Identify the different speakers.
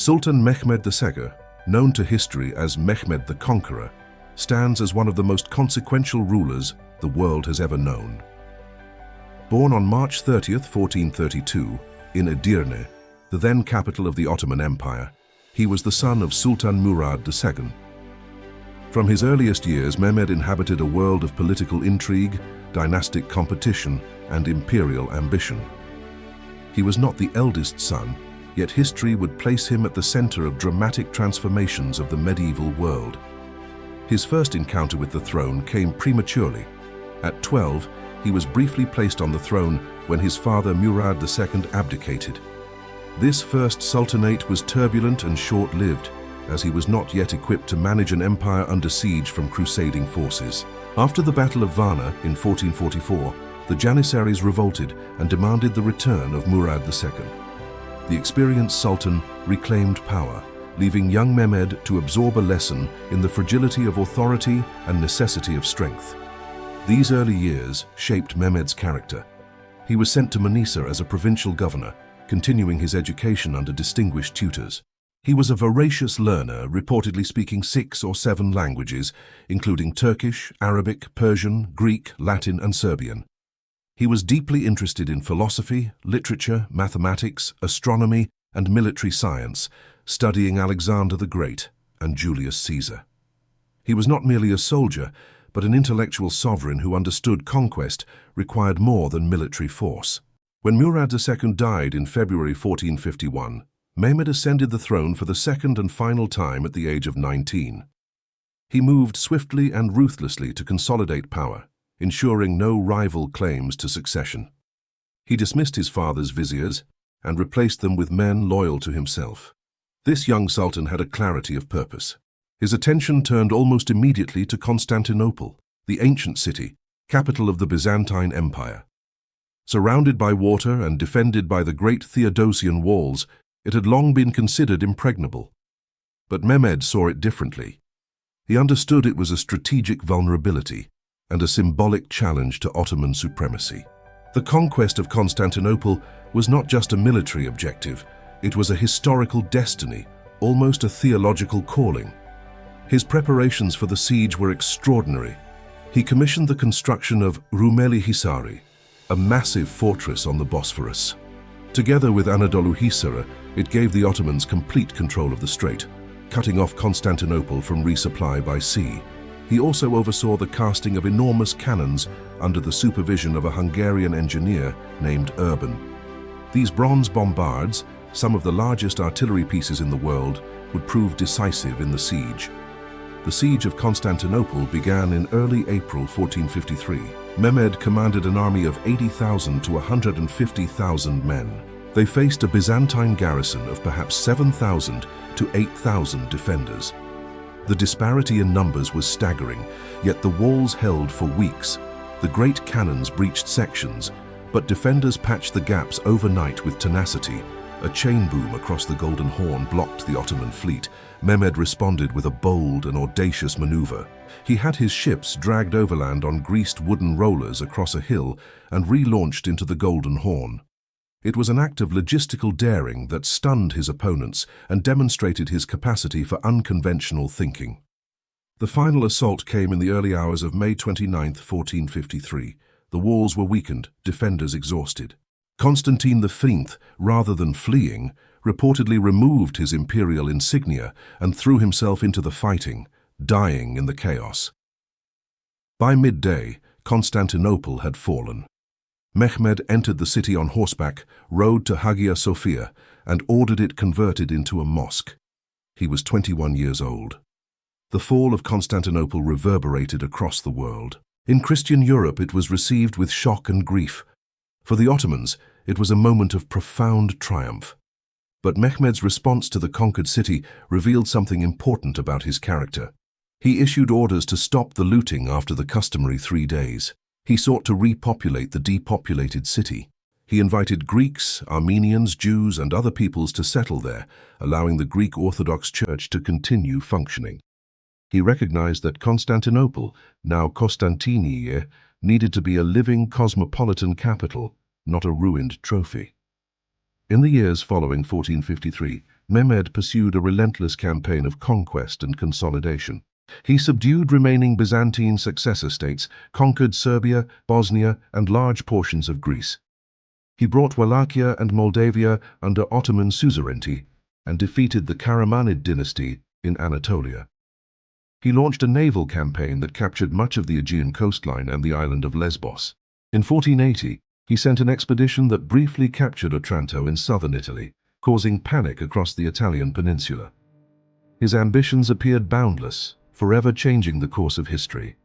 Speaker 1: Sultan Mehmed II, known to history as Mehmed the Conqueror, stands as one of the most consequential rulers the world has ever known. Born on March 30th, 1432, in Edirne, the then capital of the Ottoman Empire, he was the son of Sultan Mehmed II. From his earliest years, Mehmed inhabited a world of political intrigue, dynastic competition, and imperial ambition. He was not the eldest son, yet history would place him at the center of dramatic transformations of the medieval world. His first encounter with the throne came prematurely. At 12, he was briefly placed on the throne when his father Mehmed II abdicated. This first sultanate was turbulent and short-lived, as he was not yet equipped to manage an empire under siege from crusading forces. After the Battle of Varna in 1444, the Janissaries revolted and demanded the return of Mehmed II. The experienced sultan reclaimed power, leaving young Mehmed to absorb a lesson in the fragility of authority and necessity of strength. These early years shaped Mehmed's character. He was sent to Manisa as a provincial governor, continuing his education under distinguished tutors. He was a voracious learner, reportedly speaking 6 or 7 languages, including Turkish, Arabic, Persian, Greek, Latin, and Serbian. He was deeply interested in philosophy, literature, mathematics, astronomy, and military science, studying Alexander the Great and Julius Caesar. He was not merely a soldier, but an intellectual sovereign who understood conquest required more than military force. When Mehmed II died in February 1451, Mehmed ascended the throne for the second and final time at the age of 19. He moved swiftly and ruthlessly to consolidate power, ensuring no rival claims to succession. He dismissed his father's viziers and replaced them with men loyal to himself. This young sultan had a clarity of purpose. His attention turned almost immediately to Constantinople, the ancient city, capital of the Byzantine Empire. Surrounded by water and defended by the great Theodosian walls, it had long been considered impregnable. But Mehmed saw it differently. He understood it was a strategic vulnerability and a symbolic challenge to Ottoman supremacy. The conquest of Constantinople was not just a military objective, it was a historical destiny, almost a theological calling. His preparations for the siege were extraordinary. He commissioned the construction of Rumeli Hisari, a massive fortress on the Bosphorus. Together with Anadolu Hisar, it gave the Ottomans complete control of the strait, cutting off Constantinople from resupply by sea. He also oversaw the casting of enormous cannons under the supervision of a Hungarian engineer named Urban. These bronze bombards, some of the largest artillery pieces in the world, would prove decisive in the siege. The siege of Constantinople began in early April 1453. Mehmed commanded an army of 80,000 to 150,000 men. They faced a Byzantine garrison of perhaps 7,000 to 8,000 defenders. The disparity in numbers was staggering, yet the walls held for weeks. The great cannons breached sections, but defenders patched the gaps overnight with tenacity. A chain boom across the Golden Horn blocked the Ottoman fleet. Mehmed responded with a bold and audacious maneuver. He had his ships dragged overland on greased wooden rollers across a hill and relaunched into the Golden Horn. It was an act of logistical daring that stunned his opponents and demonstrated his capacity for unconventional thinking. The final assault came in the early hours of May 29, 1453. The walls were weakened, defenders exhausted. Constantine V, rather than fleeing, reportedly removed his imperial insignia and threw himself into the fighting, dying in the chaos. By midday, Constantinople had fallen. Mehmed entered the city on horseback, rode to Hagia Sophia, and ordered it converted into a mosque. He was 21 years old. The fall of Constantinople reverberated across the world. In Christian Europe, it was received with shock and grief. For the Ottomans, it was a moment of profound triumph. But Mehmed's response to the conquered city revealed something important about his character. He issued orders to stop the looting after the customary 3 days. He sought to repopulate the depopulated city. He invited Greeks, Armenians, Jews, and other peoples to settle there, allowing the Greek Orthodox Church to continue functioning. He recognized that Constantinople, now Constantiniye, needed to be a living cosmopolitan capital, not a ruined trophy. In the years following 1453, Mehmed pursued a relentless campaign of conquest and consolidation. He subdued remaining Byzantine successor states, conquered Serbia, Bosnia, and large portions of Greece. He brought Wallachia and Moldavia under Ottoman suzerainty and defeated the Karamanid dynasty in Anatolia. He launched a naval campaign that captured much of the Aegean coastline and the island of Lesbos. In 1480, he sent an expedition that briefly captured Otranto in southern Italy, causing panic across the Italian peninsula. His ambitions appeared boundless, forever changing the course of history.